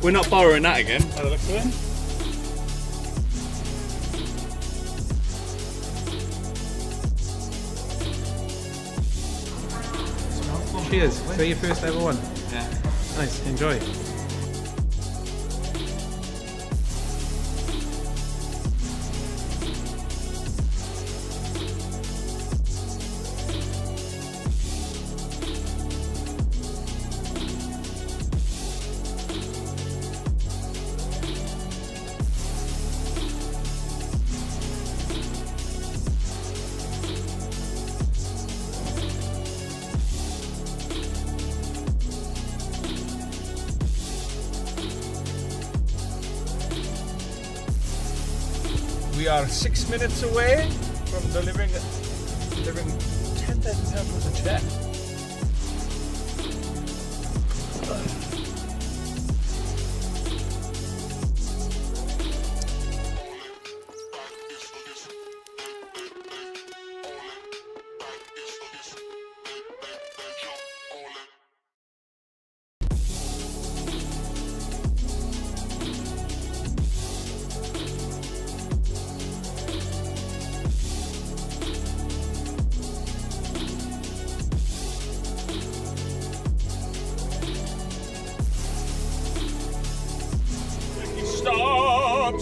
We're not borrowing that again, by the looks of it. Cheers. So your first ever one? Yeah. Nice, enjoy. We are 6 minutes away from delivering £10,000 worth of check. Stop,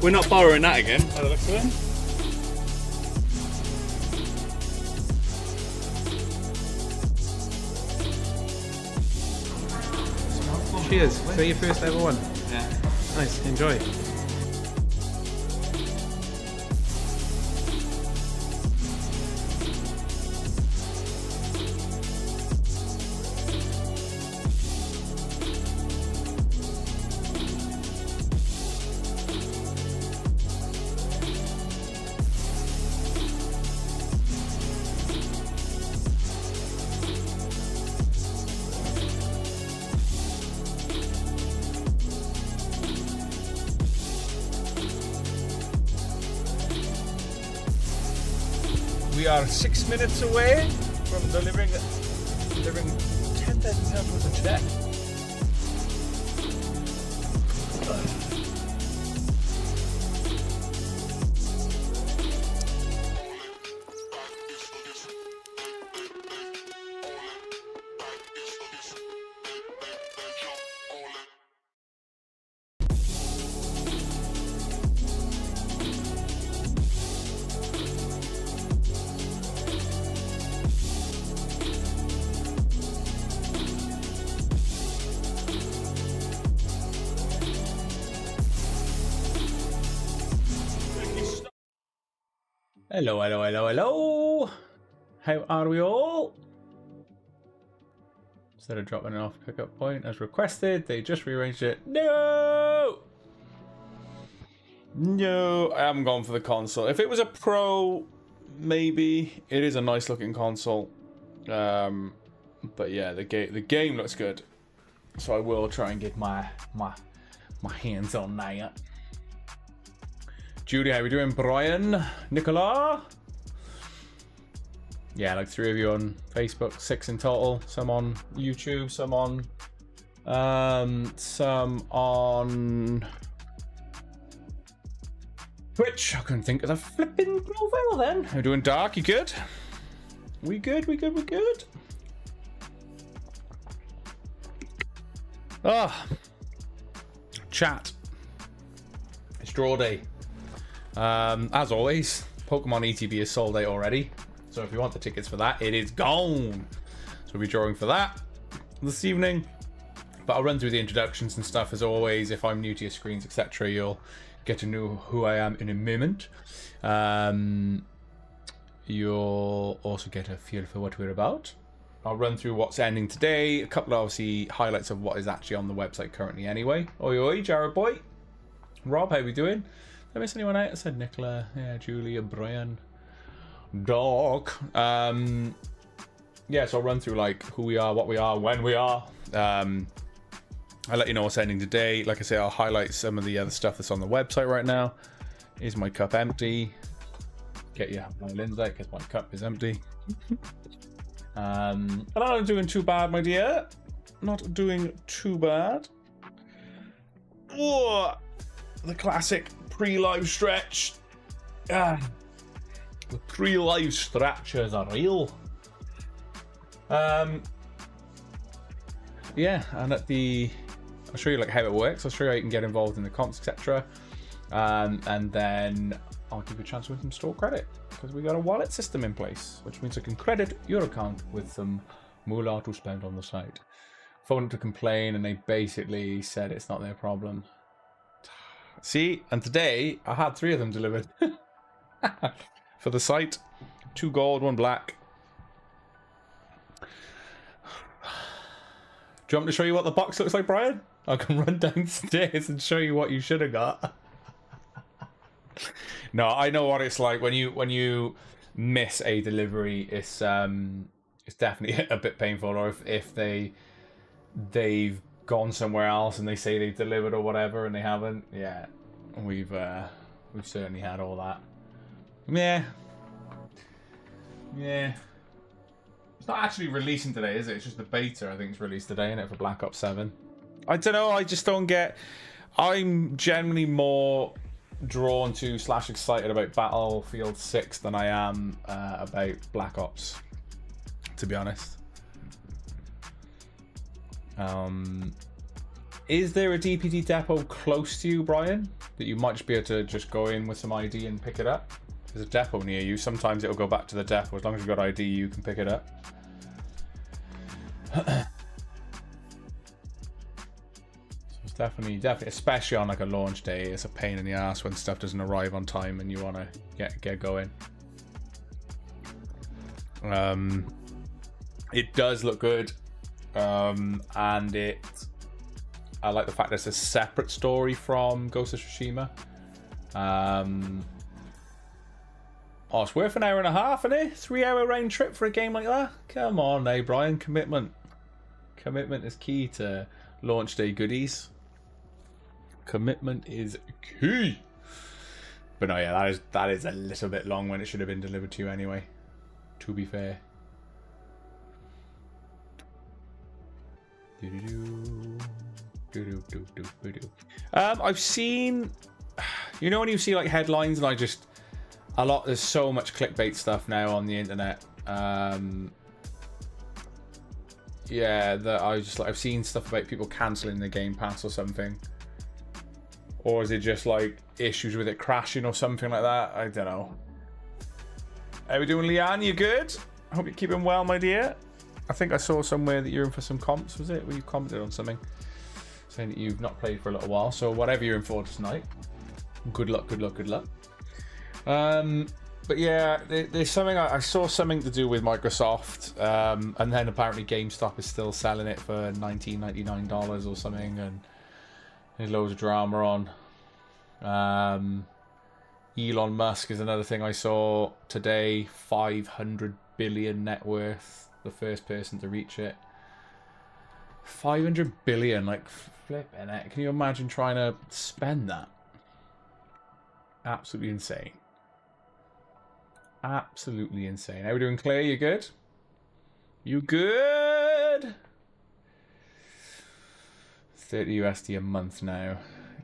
We're not borrowing that again, by the looks of it. Cheers. So your first ever one? Yeah. Nice, enjoy. We are 6 minutes away from delivering £10,000 worth of check. Hello, hello, hello, hello. How are we all? Instead of dropping it off pickup point as requested, they just rearranged it. No! No, I haven't gone for the console. If it was a Pro, maybe. It is a nice looking console. But yeah, the game looks good. So I will try and get my hands on that. Judy, how we doing? Brian, Nicola? Yeah, like 3 of you on Facebook, 6 in total. Some on YouTube, some on Twitch. I couldn't think of the flipping profile then. How we doing, Dark? You good? We good, we good, we good. Chat. It's draw day. As always, Pokemon ETB is sold out already. So if you want the tickets for that, it is gone. So we'll be drawing for that this evening. But I'll run through the introductions and stuff as always. If I'm new to your screens, etc., you'll get to know who I am in a moment. You'll also get a feel for what we're about. I'll run through what's ending today. A couple of obviously highlights of what is actually on the website currently anyway. Oi oi, Jared boy. Rob, how we doing? I miss anyone out? I said Nicola, yeah, Julia, Brian, Doc. Yeah, so I'll run through like who we are, what we are, when we are. I'll let you know what's ending today. Like I say, I'll highlight some of the other stuff that's on the website right now. Is my cup empty? Get your violins out because my cup is empty. I'm not doing too bad, my dear. Not doing too bad. Oh, the classic pre-live stretch. The pre-live stretches are real. Yeah, and at the, I'll show you like how it works. I'll show you how you can get involved in the comps, etc. And then I'll give you a chance to win some store credit because we got a wallet system in place, which means I can credit your account with some moolah to spend on the site. Phoned to complain, and they basically said it's not their problem. See, and today I had 3 of them delivered for the site. 2 gold, 1 black. Do you want me to show you what the box looks like, Brian? I can run downstairs and show you what you should have got. No, I know what it's like when you miss a delivery. It's definitely a bit painful, or if they've gone somewhere else and they say they've delivered or whatever and they haven't. Yeah, we've certainly had all that. Yeah. It's not actually releasing today, is it? It's just the beta, I think, it's released today, isn't it, for Black Ops 7? I don't know, I just don't get... I'm generally more drawn to / excited about Battlefield 6 than I am about Black Ops, to be honest. Is there a DPD depot close to you, Brian, that you might just be able to just go in with some ID and pick it up? There's a depot near you. Sometimes it'll go back to the depot. As long as you've got ID, you can pick it up. So it's definitely, especially on like a launch day, it's a pain in the ass when stuff doesn't arrive on time and you want to get going. It does look good, and I like the fact that it's a separate story from Ghost of Tsushima. Oh, it's worth an hour and a half, isn't it? 3-hour round trip for a game like that? Come on, eh, Brian? Commitment. Commitment is key to launch day goodies. Commitment is key. But no, yeah, that is a little bit long when it should have been delivered to you anyway, to be fair. I've seen, you know, when you see like headlines, and there's so much clickbait stuff now on the internet. Yeah, that I've seen stuff about people cancelling the Game Pass or something. Or is it just like issues with it crashing or something like that? I don't know. How we doing, Leanne? You good? I hope you're keeping well, my dear. I think I saw somewhere that you're in for some comps, was it? Where you commented on something saying that you've not played for a little while. So whatever you're in for tonight, good luck, good luck, good luck. But yeah, there's something I saw something to do with Microsoft, and then apparently GameStop is still selling it for $19.99 or something, and there's loads of drama on. Elon Musk is another thing I saw today. 500 billion net worth, the first person to reach it. 500 billion, like flipping it. Can you imagine trying to spend that? Absolutely insane. Absolutely insane. How are we doing, Claire? You good? You good? 30 USD a month now.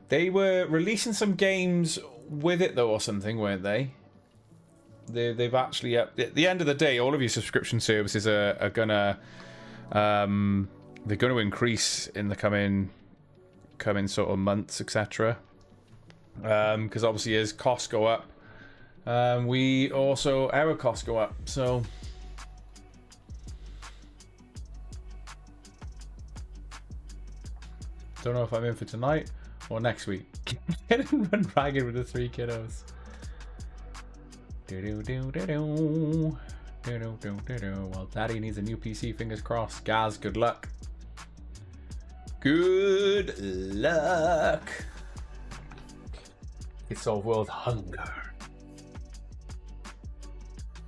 They were releasing some games with it though, or something, weren't they? They've actually, at the end of the day, all of your subscription services are gonna they're going to increase in the coming sort of months, etc. Because obviously as costs go up, our costs go up, so don't know if I'm in for tonight or next week. Get and run ragged with the 3 kiddos. Well, Daddy needs a new PC, fingers crossed. Gaz, good luck. Good luck. It solve world hunger.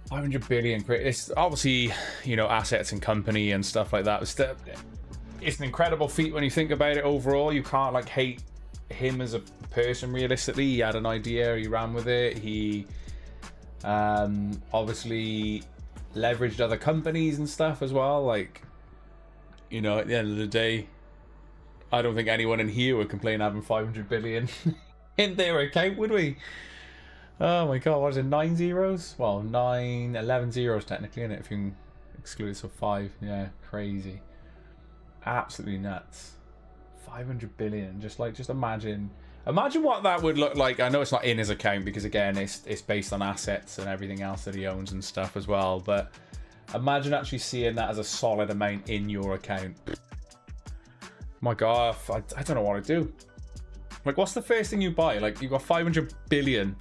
500 billion. It's obviously, you know, assets and company and stuff like that. It's an incredible feat when you think about it overall. You can't like hate him as a person realistically. He had an idea, he ran with it. He obviously leveraged other companies and stuff as well. Like, you know, at the end of the day, I don't think anyone in here would complain having 500 billion in their account, would we? Oh my god, what is it, 9 zeros? Well, 11 zeros technically, isn't it? If you can exclude it, so 5. Yeah, crazy. Absolutely nuts. 500 billion. Just imagine what that would look like. I know it's not in his account because again, it's based on assets and everything else that he owns and stuff as well. But imagine actually seeing that as a solid amount in your account. My god, I don't know what to do. Like, what's the first thing you buy? Like, you've got 500 billion.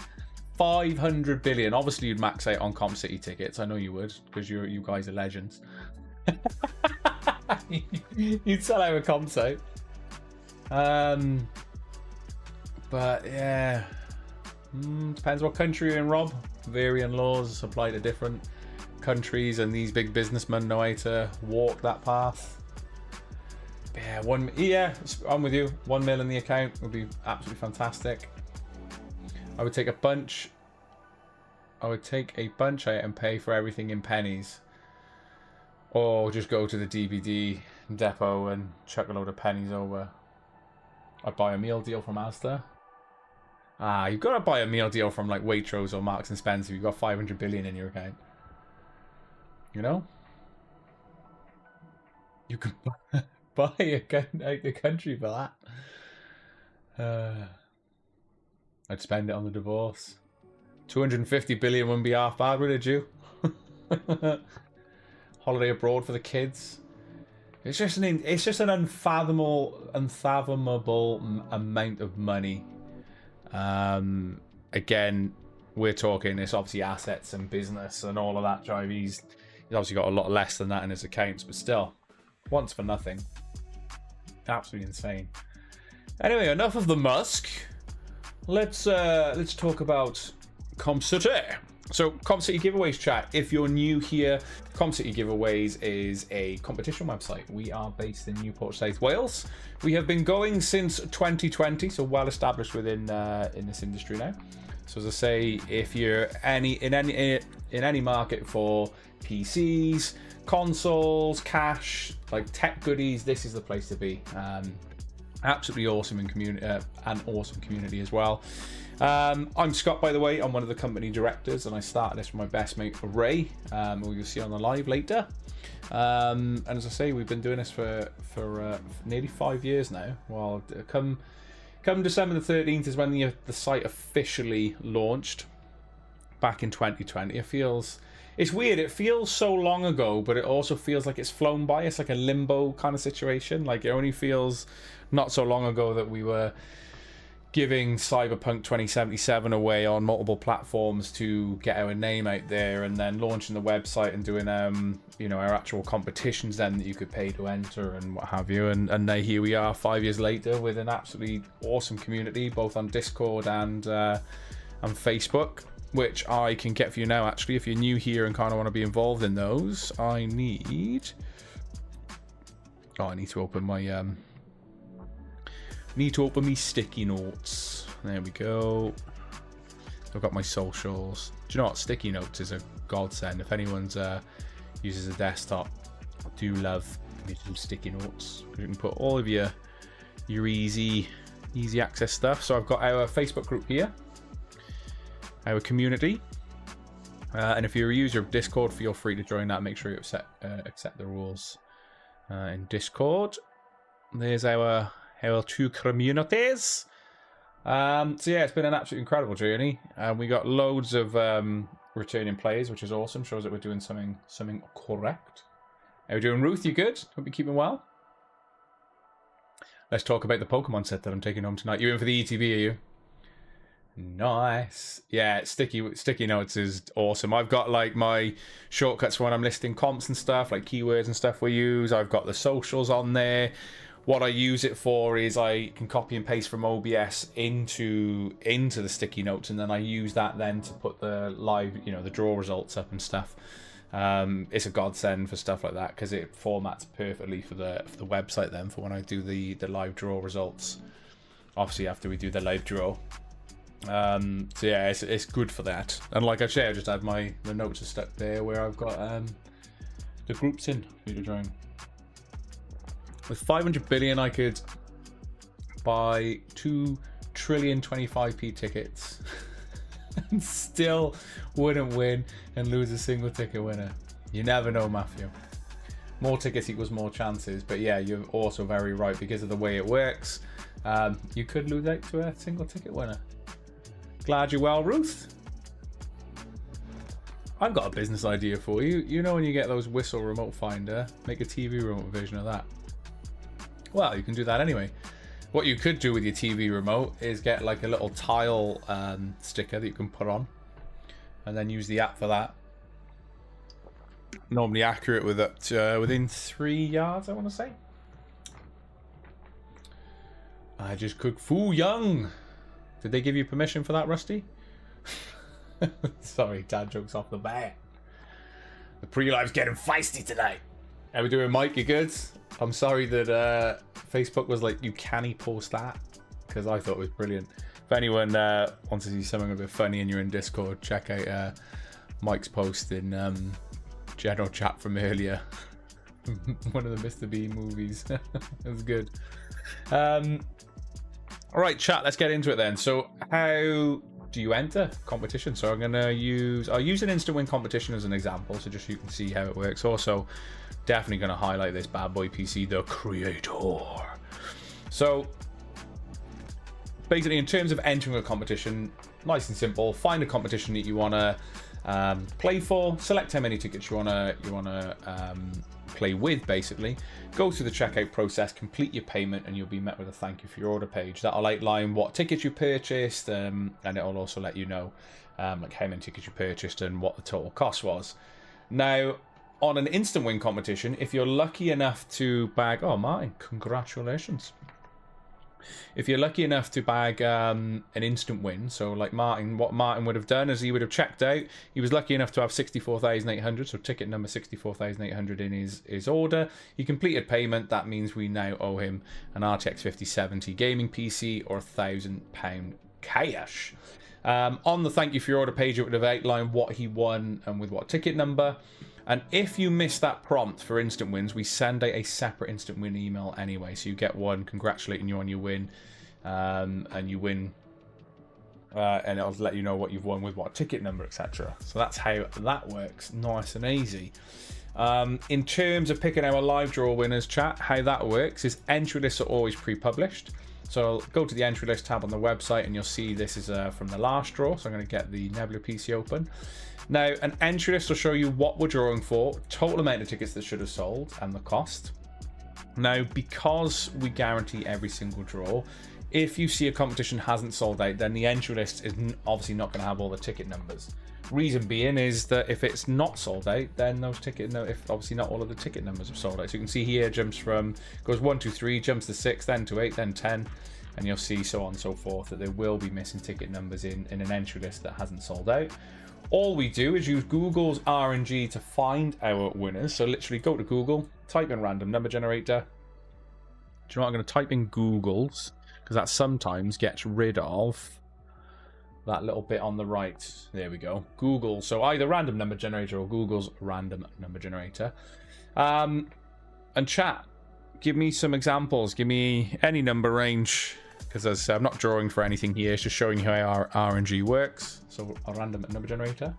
500 billion. Obviously, you'd max out on Comp City tickets. I know you would, because you guys are legends. You'd sell out a Comp City. But yeah, depends what country you're in, Rob. Varying laws apply to different countries, and these big businessmen know how to walk that path. Yeah, I'm with you. 1 mil in the account would be absolutely fantastic. I would take a bunch. I would take a bunch out and pay for everything in pennies. Or just go to the DVD depot and chuck a load of pennies over. I'd buy a meal deal from Asda. You've got to buy a meal deal from like Waitrose or Marks and Spencer. You've got 500 billion in your account. You know? You can buy a country for that. I'd spend it on the divorce. 250 billion wouldn't be half bad, would it, you? Holiday abroad for the kids. It's just an unfathomable amount of money. Again, we're talking, it's obviously assets and business and all of that drive. He's obviously got a lot less than that in his accounts, but still, once for nothing. Absolutely insane. Anyway, enough of the Musk. Let's talk about Comp City. So, Comp City Giveaways, chat. If you're new here, Comp City Giveaways is a competition website. We are based in Newport, South Wales. We have been going since 2020, so well established within in this industry now. So, as I say, if you're in any market for PCs, consoles, cash, like tech goodies, this is the place to be. Absolutely awesome and an awesome community as well. I'm Scott, by the way. I'm one of the company directors, and I started this with my best mate Ray, who you'll see on the live later. And as I say, we've been doing this for nearly 5 years now. Well, come December the 13th is when the site officially launched back in 2020. It's weird. It feels so long ago, but it also feels like it's flown by. It's like a limbo kind of situation. Like, it only feels not so long ago that we were giving Cyberpunk 2077 away on multiple platforms to get our name out there, and then launching the website and doing our actual competitions then that you could pay to enter and what have you. And now here we are 5 years later with an absolutely awesome community, both on Discord and Facebook, which I can get for you now. Actually, if you're new here and kind of want to be involved in those, I need to open my sticky notes. There we go. I've got my socials. Do you know what? Sticky notes is a godsend. If anyone's uses a desktop, I do love little sticky notes, because you can put all of your easy access stuff. So I've got our Facebook group here, our community, and if you're a user of Discord, feel free to join that. Make sure you accept the rules in Discord. There's our two communities. So yeah, it's been an absolutely incredible journey. We got loads of returning players, which is awesome. Shows that we're doing something correct. How are we doing, Ruth? You good? Hope you're keeping well. Let's talk about the Pokemon set that I'm taking home tonight. You in for the ETB, are you? Nice. Yeah, sticky notes is awesome. I've got like my shortcuts for when I'm listing comps and stuff, like keywords and stuff we use. I've got the socials on there. What I use it for is I can copy and paste from OBS into the sticky notes, and then I use that then to put the live, the draw results up and stuff. It's a godsend for stuff like that because it formats perfectly for the website then for when I do the live draw results. Obviously after we do the live draw. So yeah, it's good for that. And like I say, I just had the notes are stuck there where I've got the groups in for you to join. With 500 billion, I could buy 2,025,000,000 tickets and still wouldn't win and lose a single ticket winner. You never know, Matthew. More tickets equals more chances, but yeah, you're also very right because of the way it works. You could lose out to a single ticket winner. Glad you're well, Ruth. I've got a business idea for you. You know when you get those Whistle remote finder, make a TV remote version of that. Well, you can do that anyway. What you could do with your TV remote is get like a little tile sticker that you can put on and then use the app for that. Normally accurate with up to within 3 yards, I want to say. I just cooked Fu Young. Did they give you permission for that, Rusty? Sorry, dad jokes off the bat. The pre-live's getting feisty tonight. How we doing, Mike? You good? I'm sorry that Facebook was like, you can't post that, because I thought it was brilliant. If anyone wants to see something a bit funny and you're in Discord, check out Mike's post in general chat from earlier. One of the Mr. Bean movies. It was good. All right, chat, let's get into it then. So how do you enter competition? So I'll use an instant win competition as an example, so just so you can see how it works. Also, definitely going to highlight this bad boy PC, the Creator. So basically, in terms of entering a competition, nice and simple. Find a competition that you want to play for. Select how many tickets you want to play with. Basically, go through the checkout process, complete your payment, and you'll be met with a thank you for your order page. That'll outline what tickets you purchased, and it'll also let you know like how many tickets you purchased and what the total cost was. Now, on an instant win competition, if you're lucky enough to bag... Oh, Martin, congratulations. If you're lucky enough to bag an instant win, so like Martin, what Martin would have done is he would have checked out. He was lucky enough to have 64,800, so ticket number 64,800 in his order. He completed payment. That means we now owe him an RTX 5070 gaming PC or £1,000 cash. On the thank you for your order page, it would have outlined what he won and with what ticket number. And if you miss that prompt for instant wins, we send out a separate instant win email anyway. So you get one congratulating you on your win, and you win, and it'll let you know what you've won with what ticket number, etc. So that's how that works, nice and easy. In terms of picking our live draw winners, chat, how that works is entry lists are always pre-published. So go to the entry list tab on the website and you'll see this is from the last draw. So I'm going to get the Nebula PC open. Now, an entry list will show you what we're drawing for, total amount of tickets that should have sold, and the cost. Now, because we guarantee every single draw, if you see a competition hasn't sold out, then the entry list is obviously not going to have all the ticket numbers. Reason being is that if it's not sold out, then those if obviously not all of the ticket numbers have sold out. So you can see here goes 1, 2, 3, jumps to 6, then to 8, then 10, and you'll see so on and so forth that there will be missing ticket numbers in an entry list that hasn't sold out. All we do is use Google's RNG to find our winners. So literally go to Google, type in random number generator. Do you know what? I'm going to type in Google's, because that sometimes gets rid of that little bit on the right. There we go. Google. So either random number generator or Google's random number generator. And chat, give me some examples. Give me any number range. Because as I said, I'm not drawing for anything here. It's just showing you how our RNG works. So a random number generator.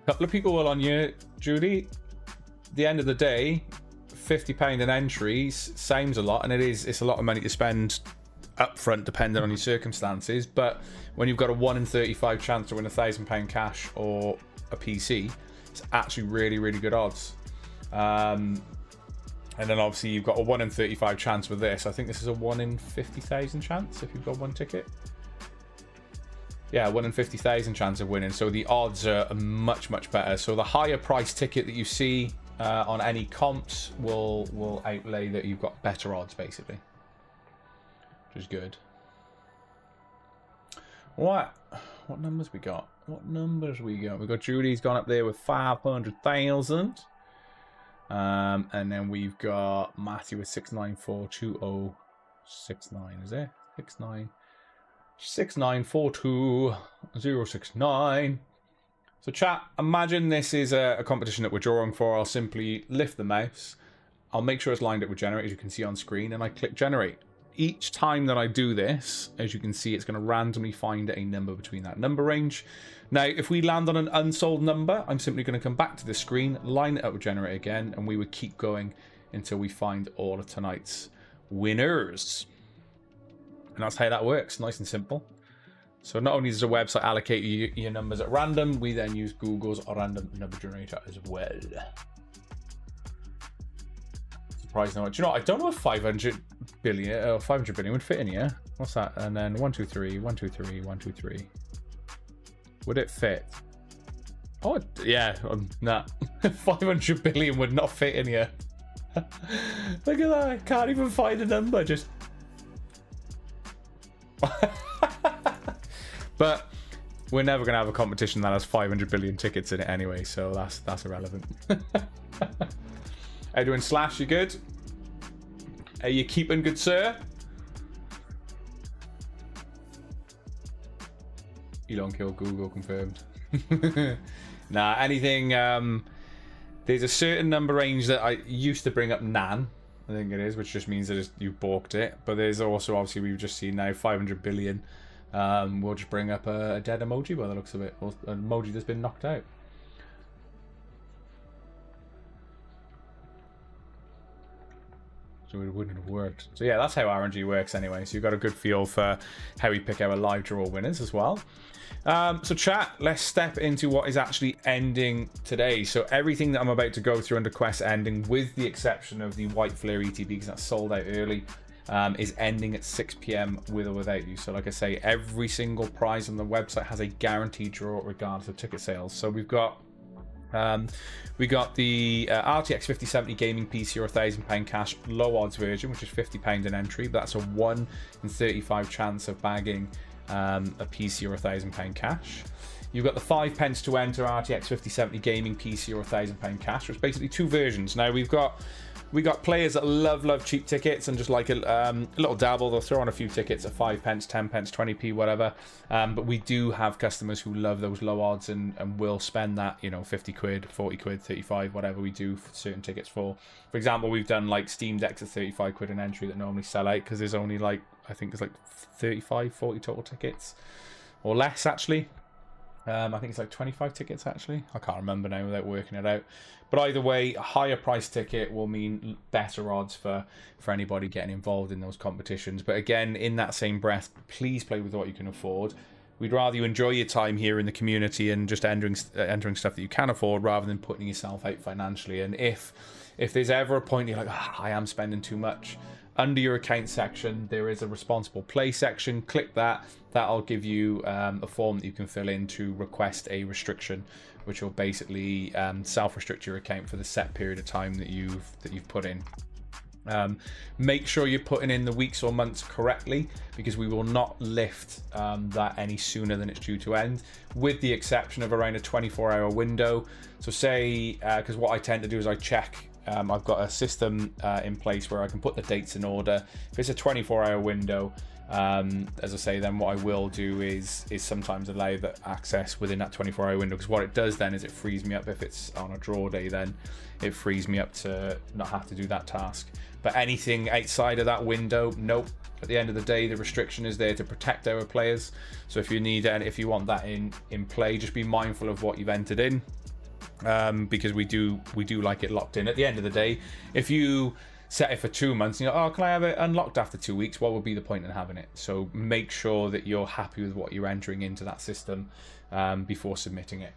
A couple of people will on you, Judy. At the end of the day, £50 in entries sounds a lot, and it's a lot of money to spend up front depending on your circumstances. But when you've got a 1 in 35 chance to win £1,000 cash or a PC, it's actually really, really good odds. And then obviously you've got a 1 in 35 chance with this. I think this is a 1 in 50,000 chance if you've got one ticket. Yeah, 1 in 50,000 chance of winning. So the odds are much, much better. So the higher price ticket that you see on any comps will outlay that you've got better odds, basically. Which is good. What numbers we got? What numbers we got? We got Judy's gone up there with 500,000. And then we've got Matthew with 6942069. Is it 6942069? So chat, imagine this is a competition that we're drawing for. I'll simply lift the mouse. I'll make sure it's lined up with generate, as you can see on screen, and I click generate. Each time that I do this, as you can see, it's going to randomly find a number between that number range. Now, if we land on an unsold number, I'm simply going to come back to the screen, line it up with generate again, and we would keep going until we find all of tonight's winners. And that's how that works, nice and simple. So not only does the website allocate you your numbers at random, we then use Google's random number generator as well. Surprised now. Do you know what? I don't know if 500 billion would fit in here. What's that? And then 1, 2, 3, 1, 2, 3, 1, 2, 3. Would it fit? Oh, yeah. Nah. 500 billion would not fit in here. Look at that. I can't even find a number. Just. But we're never going to have a competition that has 500 billion tickets in it anyway, so that's irrelevant. Edwin Slash, you good? Are you keeping good, sir? Elon kill Google confirmed. Nah, anything. There's a certain number range that I used to bring up Nan, I think it is, which just means that you balked it. But there's also, obviously, we've just seen now 500 billion. We'll just bring up a dead emoji by the looks of it, or an emoji that's been knocked out. So it wouldn't have worked. So yeah, that's how RNG works anyway. So you've got a good feel for how we pick our live draw winners as well. So chat, let's step into what is actually ending today. So everything that I'm about to go through under quest ending, with the exception of the White Flare ETB, because that's sold out early, is ending at 6 PM with or without you. So like I say, every single prize on the website has a guaranteed draw regardless of ticket sales. So we've got the RTX 5070 gaming PC or £1,000 cash low odds version, which is £50 an entry, but that's a 1 in 35 chance of bagging a PC or £1,000 cash. You've got the 5 pence to enter RTX 5070 gaming PC or £1,000 cash, which is basically two versions. Now we got players that love cheap tickets and just like a little dabble. They'll throw on a few tickets at 5 pence, 10 pence, 20p, whatever. But we do have customers who love those low odds and will spend that, you know, 50 quid, 40 quid, 35, whatever we do for certain tickets for. For example, we've done like Steam Decks at 35 quid an entry that normally sell out because there's only like, I think there's like 35, 40 total tickets or less actually. I think it's like 25 tickets actually. I can't remember now without working it out. But either way, a higher price ticket will mean better odds for anybody getting involved in those competitions. But again, in that same breath, please play with what you can afford. We'd rather you enjoy your time here in the community and just entering stuff that you can afford rather than putting yourself out financially. And if there's ever a point you're like, I am spending too much, under your account section, there is a responsible play section. Click that. That'll give you a form that you can fill in to request a restriction, which will basically self-restrict your account for the set period of time that you've put in. Make sure you're putting in the weeks or months correctly, because we will not lift that any sooner than it's due to end, with the exception of around a 24-hour window. So say, because what I tend to do is I check. I've got a system in place where I can put the dates in order. If it's a 24-hour window, as I say, then what I will do is sometimes allow that access within that 24-hour window, because what it does then is it frees me up. If it's on a draw day, then it frees me up to not have to do that task. But anything outside of that window, nope. At the end of the day, the restriction is there to protect our players. So if you need it, and if you want that in play, just be mindful of what you've entered in. Because we do like it locked in. At the end of the day, if you set it for 2 months and you're like, oh, can I have it unlocked after 2 weeks? What would be the point in having it? So make sure that you're happy with what you're entering into that system before submitting it.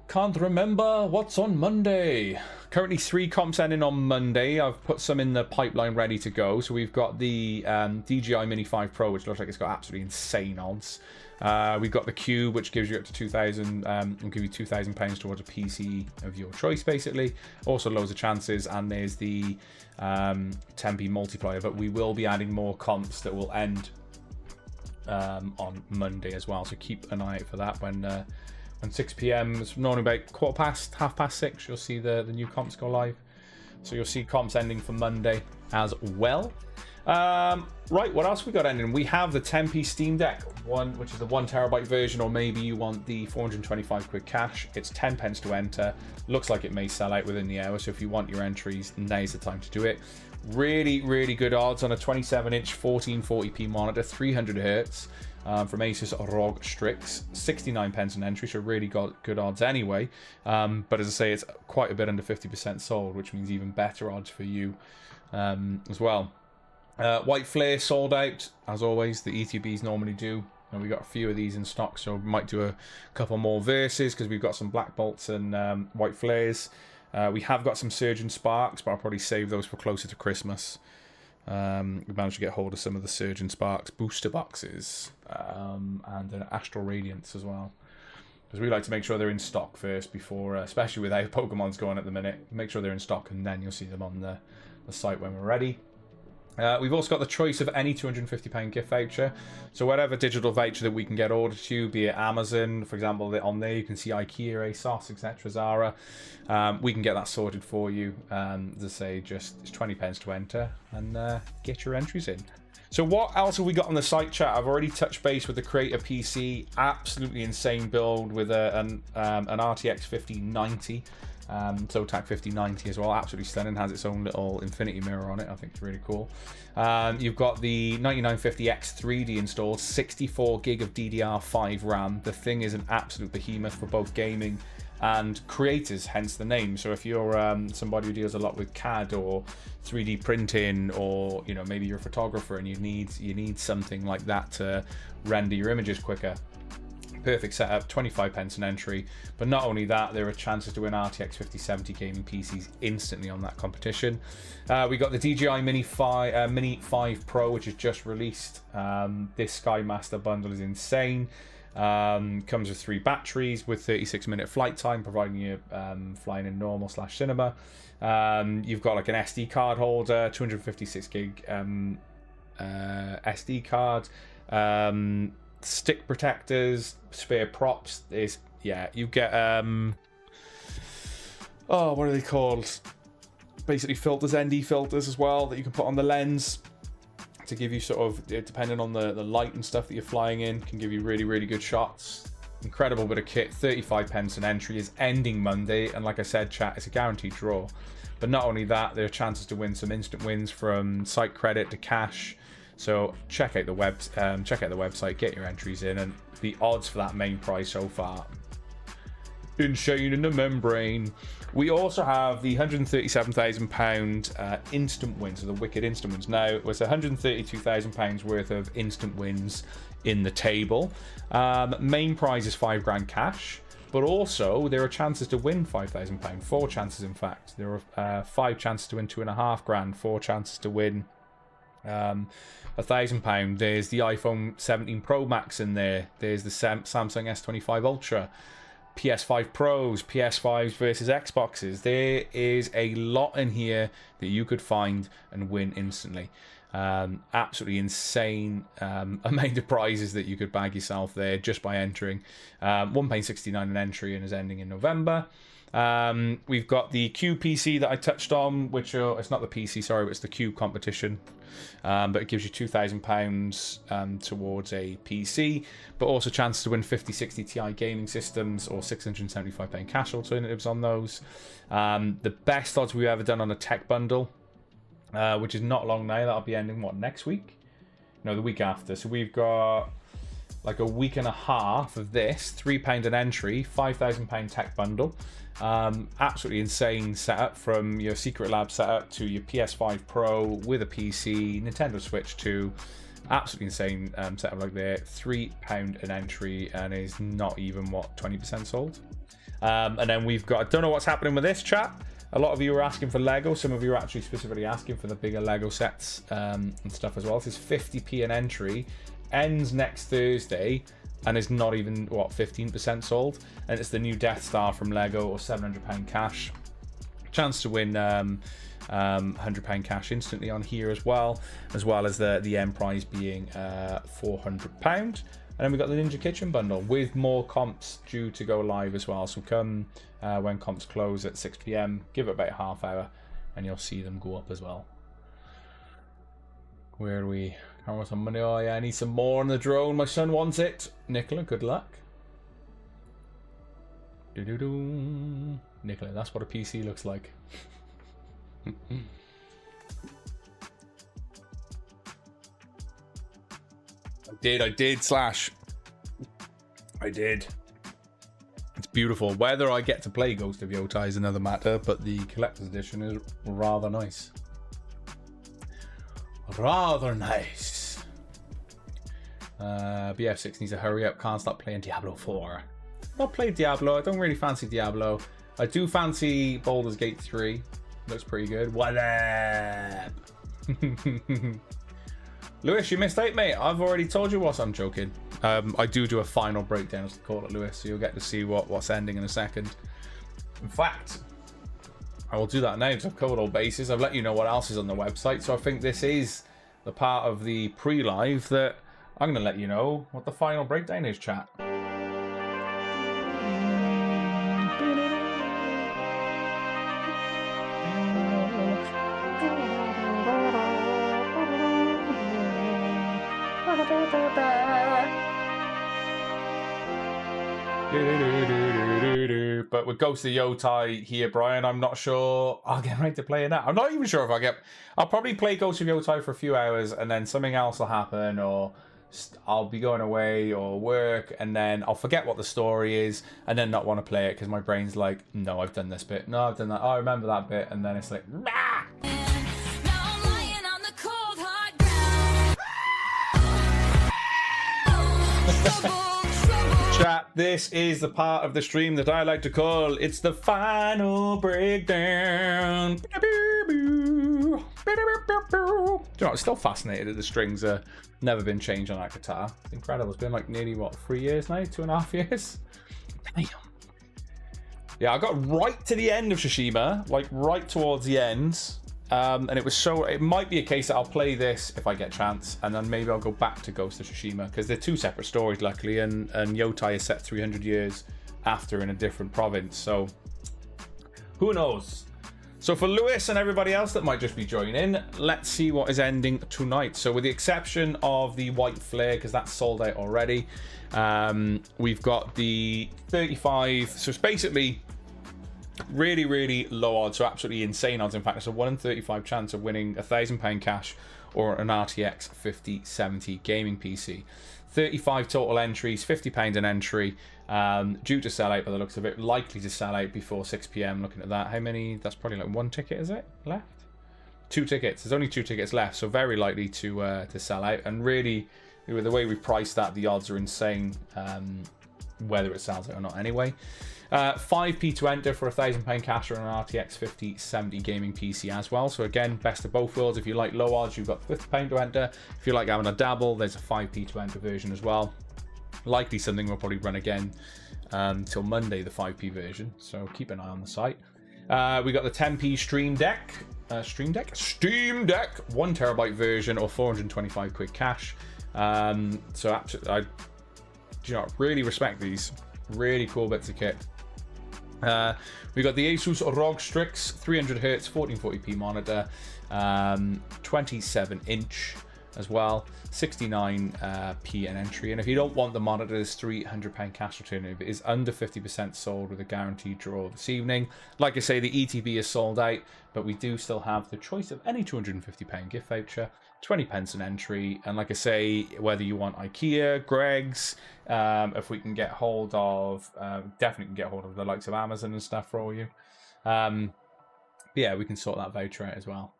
Can't remember what's on Monday. currently 3 comps ending on Monday. I've put some in the pipeline ready to go. So we've got the DJI Mini 5 Pro, which looks like it's got absolutely insane odds. We've got the Cube, which gives you up to 2,000, will give you £2,000 towards a PC of your choice, basically. Also loads of chances, and there's the Tempe multiplier, but we will be adding more comps that will end on Monday as well. So keep an eye out for that when 6 p.m. It's normally about half past 6. You'll see the new comps go live. So you'll see comps ending for Monday as well. Right, what else we got ending? We have the Tempe Steam Deck, which is the 1 terabyte version, or maybe you want the 425 quid cash. It's 10 pence to enter. Looks like it may sell out within the hour, so if you want your entries, now's the time to do it. Really, really good odds on a 27-inch 1440p monitor, 300 hertz. From Asus ROG Strix, 69 pence an entry, so really got good odds anyway. But as I say, it's quite a bit under 50% sold, which means even better odds for you as well. White Flare sold out, as always. The ETBs normally do. And we got a few of these in stock, so we might do a couple more verses because we've got some Black Bolts and White Flares. We have got some Surgeon Sparks, but I'll probably save those for closer to Christmas. We managed to get hold of some of the Surgeon Sparks booster boxes and an Astral Radiance as well, because we like to make sure they're in stock first before, especially with how Pokemon's going at the minute. Make sure they're in stock, and then you'll see them on the site when we're ready. We've also got the choice of any £250 gift voucher, so whatever digital voucher that we can get ordered to, be it Amazon, for example. On there you can see IKEA, ASOS, etc., Zara. We can get that sorted for you. As I say, just it's 20 pence to enter, and get your entries in. So what else have we got on the site, chat? I've already touched base with the Creator PC. Absolutely insane build with an RTX 5090. Zotac 5090 as well, absolutely stunning. Has its own little infinity mirror on it. I think it's really cool. You've got the 9950X 3D installed, 64 gig of DDR5 RAM. The thing is an absolute behemoth for both gaming and creators, hence the name. So if you're somebody who deals a lot with CAD or 3D printing, or maybe you're a photographer and you need something like that to render your images quicker, perfect setup. 25 pence an entry. But not only that, there are chances to win RTX 5070 gaming PCs instantly on that competition. We got the DJI Mini 5 Pro, which is just released. This Sky Master bundle is insane. Comes with 3 batteries with 36-minute flight time, providing you flying in normal/cinema. You've got like an SD card holder, 256 gig SD card, stick protectors, spare props. You get what are they called? Basically filters, ND filters as well, that you can put on the lens to give you sort of, depending on the light and stuff that you're flying in, can give you really, really good shots. Incredible bit of kit. 35 pence an entry, is ending Monday, and like I said, chat, it's a guaranteed draw. But not only that, there are chances to win some instant wins, from site credit to cash. So check out the website, get your entries in, and the odds for that main prize so far, insane in the membrane. We also have the £137,000 instant wins, so the Wicked instant wins. Now, it was £132,000 worth of instant wins in the table. Main prize is £5 cash, but also there are chances to win £5,000. 4 chances, in fact. There are 5 chances to win £2.5 grand, 4 chances to win £1,000. There's the iPhone 17 Pro Max in there. There's the Samsung S25 Ultra, PS5 Pros, PS5s versus Xboxes. There is a lot in here that you could find and win instantly. Absolutely insane amount of prizes that you could bag yourself there just by entering. £1.69 an entry, and is ending in November. We've got the Cube PC that I touched on, which it's not the PC, sorry, but it's the Cube competition. But it gives you £2,000 towards a PC, but also chances to win 5060 Ti gaming systems or £675 cash alternatives on those. The best odds we've ever done on a tech bundle, which is not long now. That'll be ending, what, next week? No, the week after. So we've got like a week and a half of this. £3 an entry, £5,000 tech bundle. Absolutely insane setup, from your Secret Lab setup to your PS5 Pro with a PC, Nintendo Switch 2. Absolutely insane setup like that. £3 an entry, and is not even, what, 20% sold. And then we've got, I don't know what's happening with this, chat. A lot of you are asking for Lego. Some of you are actually specifically asking for the bigger Lego sets and stuff as well. This is 50p an entry, ends next Thursday, and is not even, what, 15% sold. And it's the new Death Star from Lego, or £700 cash. Chance to win £100 cash instantly on here as well as the end prize being £400. And then we've got the Ninja Kitchen bundle with more comps due to go live as well. So come when comps close at 6 PM, give it about a half hour, and you'll see them go up as well. Where are we? I want some money. Oh yeah, I need some more on the drone. My son wants it. Nicola, good luck. Doo-doo-doo. Nicola, that's what a PC looks like. I did, Slash. I did. It's beautiful. Whether I get to play Ghost of Yotai is another matter, but the collector's edition is rather nice. Rather nice. BF6 needs to hurry up. Can't stop playing Diablo 4. Not played Diablo. I don't really fancy Diablo. I do fancy Baldur's Gate 3. Looks pretty good. What up? Lewis, you missed out, mate. I've already told you what. I'm joking. I do a final breakdown, as they call it, Lewis, so you'll get to see what's ending in a second. In fact, I will do that now because I've covered all bases. I've let you know what else is on the website, so I think this is the part of the pre-live that I'm going to let you know what the final breakdown is, chat. But with Ghost of Yotai here, Brian, I'm not sure I'll get right to play it now. I'm not even sure if I'll probably play Ghost of Yotai for a few hours, and then something else will happen, or I'll be going away or work, and then I'll forget what the story is, and then not want to play it because my brain's like, no, I've done this bit, no, I've done that, oh, I remember that bit, and then it's like, nah! Chat, this is the part of the stream that I like to call it's the final breakdown. Do you know, I'm still fascinated that the strings are never been changed on that guitar. It's incredible. It's been like nearly, what, 3 years now? 2.5 years? Damn. Yeah, I got right to the end of Tsushima, like right towards the end. And it might be a case that I'll play this if I get a chance, and then maybe I'll go back to Ghost of Tsushima, because they're two separate stories, luckily, and Yotai is set 300 years after in a different province, so who knows? So for Lewis and everybody else that might just be joining, let's see what is ending tonight. So with the exception of the White Flare, because that's sold out already, we've got the 35, so it's basically really, really low odds, so absolutely insane odds. In fact, it's a 1 in 35 chance of winning £1,000 cash or an RTX 5070 gaming PC. 35 total entries, £50 an entry, due to sell out by the looks of it, likely to sell out before 6 PM. Looking at that, how many? That's probably like 1 ticket, is it, left? 2 tickets. There's only 2 tickets left, so very likely to sell out. And really, with the way we priced that, the odds are insane, whether it sells out or not anyway. 5p to enter for £1,000 cash or an RTX 5070 gaming PC as well. So again, best of both worlds. If you like low odds, you've got £50 to enter. If you like having a dabble, there's a 5p to enter version as well. Likely something we'll probably run again till Monday, the 5p version. So keep an eye on the site. We got the 10p Steam Deck, 1 terabyte version or 425 quid cash. So absolutely, I really respect these. Really cool bits of kit. We got the Asus ROG Strix 300Hz 1440p monitor, 27-inch as well, 69p an entry. And if you don't want the monitor, there's £300 cash alternative. It is under 50% sold with a guaranteed draw this evening. Like I say, the ETB is sold out, but we do still have the choice of any £250 gift voucher, 20p an entry. And like I say, whether you want IKEA, Greggs, if we can get hold of, definitely can get hold of the likes of Amazon and stuff for all you. Yeah, we can sort that voucher out as well.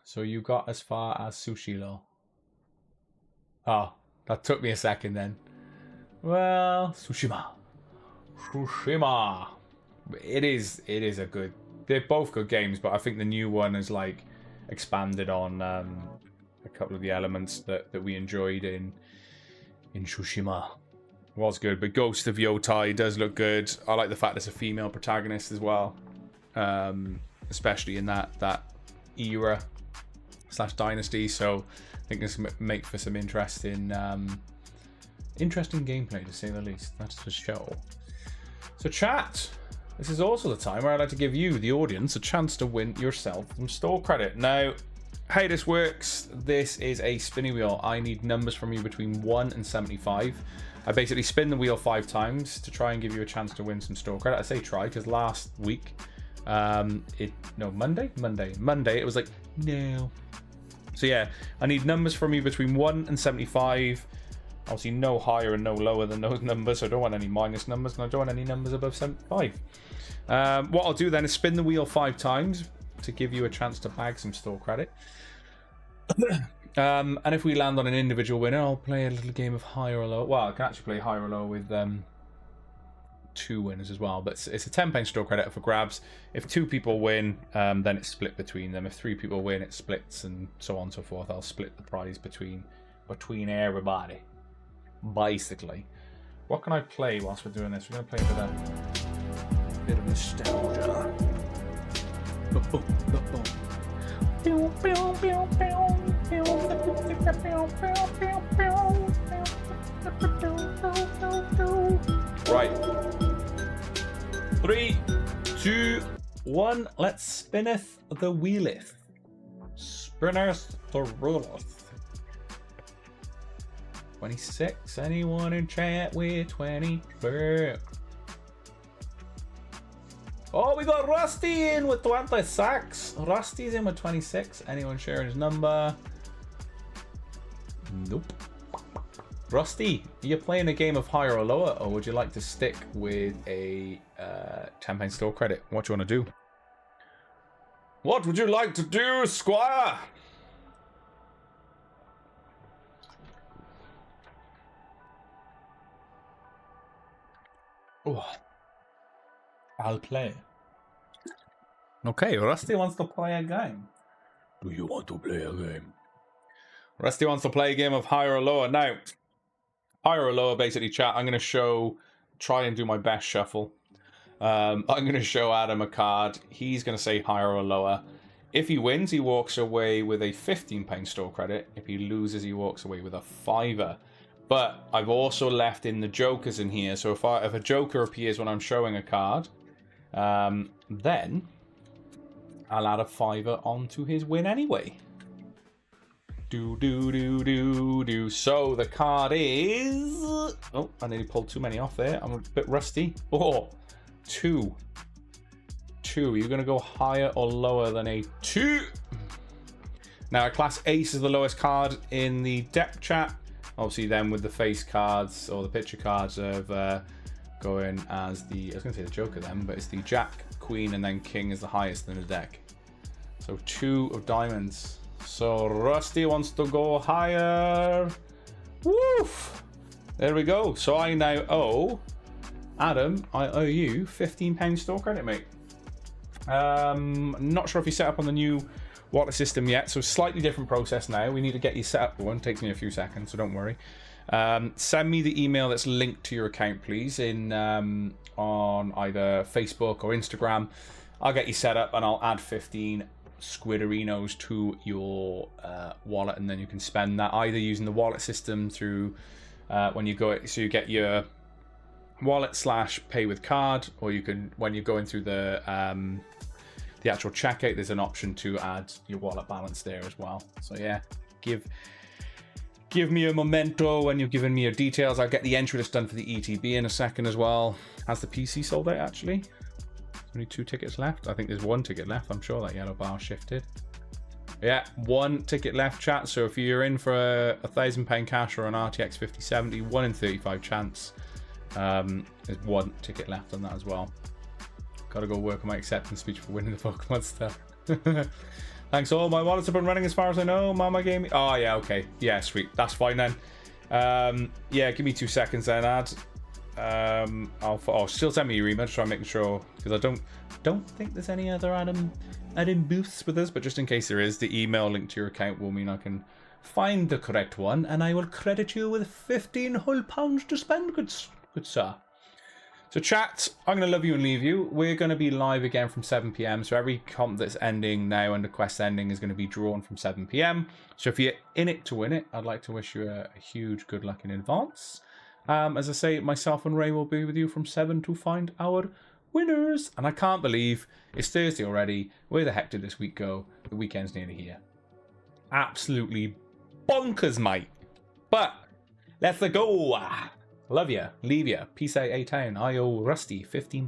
So you got as far as Sushilo. Oh, that took me a second then. Well, Tsushima. it is a good. They're both good games, but I think the new one has like expanded on a couple of the elements that we enjoyed in Tsushima. Was good, but Ghost of Yotai does look good. I like the fact there's a female protagonist as well, especially in that era / dynasty. So I think this can make for some interesting gameplay, to say the least. That's for sure. So chat, this is also the time where I'd like to give you, the audience, a chance to win yourself some store credit. Now, how this works, this is a spinny wheel. I need numbers from you between 1 and 75. I basically spin the wheel 5 times to try and give you a chance to win some store credit. I say try because last week, Monday, it was like, no. So yeah, I need numbers from you between 1 and 75. Obviously no higher and no lower than those numbers, so I don't want any minus numbers, and I don't want any numbers above 75. What I'll do then is spin the wheel 5 times to give you a chance to bag some store credit. And if we land on an individual winner, I'll play a little game of higher or lower. Well, I can actually play higher or lower with 2 winners as well. But it's a £10 store credit for grabs. If 2 people win, then it's split between them. If 3 people win, it splits, and so on and so forth. I'll split the prize between everybody, basically. What can I play whilst we're doing this? We're going to play a bit of nostalgia. Right. 3, 2, 1. Let's spinneth the wheeleth. Spinneth the ruleth. 26. Anyone in chat with 24? Oh, we got Rusty in with 26. Rusty's in with 26. Anyone sharing his number? Nope. Rusty, are you playing a game of higher or lower, or would you like to stick with a £10 store credit? What do you want to do? What would you like to do, Squire? Oh, I'll play. Okay, Rusty wants to play a game. Do you want to play a game? Rusty wants to play a game of higher or lower. Now, higher or lower, basically, chat, I'm going to try and do my best shuffle. I'm going to show Adam a card. He's going to say higher or lower. If he wins, he walks away with a £15 store credit. If he loses, he walks away with a £5. But I've also left in the jokers in here. So if a joker appears when I'm showing a card, then I'll add a £5 onto his win anyway. So the card is... Oh, I nearly pulled too many off there. I'm a bit rusty. Oh, 2. You're going to go higher or lower than a 2. Now, a class ace is the lowest card in the deck, chat. Obviously, then with the face cards or the picture cards of going as the... I was going to say the joker then, but it's the jack, queen, and then king is the highest in the deck. So 2 of diamonds. So Rusty wants to go higher. Woof! There we go. So I now owe Adam, I owe you £15 store credit, mate. Not sure if you set up on the new wallet system yet, so slightly different process now. We need to get you set up for one. Takes me a few seconds, so don't worry. Send me the email that's linked to your account, please, in on either Facebook or Instagram. I'll get you set up and I'll add 15 squiderinos to your wallet, and then you can spend that either using the wallet system through when you go, so you get your wallet / pay with card, or you can, when you're going through the actual checkout, there's an option to add your wallet balance there as well. So yeah, give me a memento when you're giving me your details. I'll get the entry list done for the ETB in a second as well. Has the PC sold out actually? Only 2 tickets left. I think there's 1 ticket left. I'm sure that yellow bar shifted. Yeah, 1 ticket left, chat. So if you're in for a £1,000 cash or an RTX 5070, 1 in 35 chance. There's 1 ticket left on that as well. Gotta go work on my acceptance speech for winning the Pokemon stuff. Thanks all. My wallet's up and running as far as I know. Mama Gaming. Oh yeah, okay. Yeah, sweet. That's fine then. Yeah, give me 2 seconds then, Ad. I'll still send me your email, try and make sure, because I don't think there's any other Adam booths with us, but just in case there is, the email link to your account will mean I can find the correct one, and I will credit you with 15 whole pounds to spend, good sir. So chat, I'm going to love you and leave you. We're going to be live again from 7 p.m. So every comp that's ending now and the quest ending is going to be drawn from 7 p.m. So if you're in it to win it, I'd like to wish you a huge good luck in advance. As I say, myself and Ray will be with you from 7 to find our winners. And I can't believe it's Thursday already. Where the heck did this week go? The weekend's nearly here. Absolutely bonkers, mate. But let's go. Love ya. Leave ya. Peace out, A-Town. I owe Rusty £15.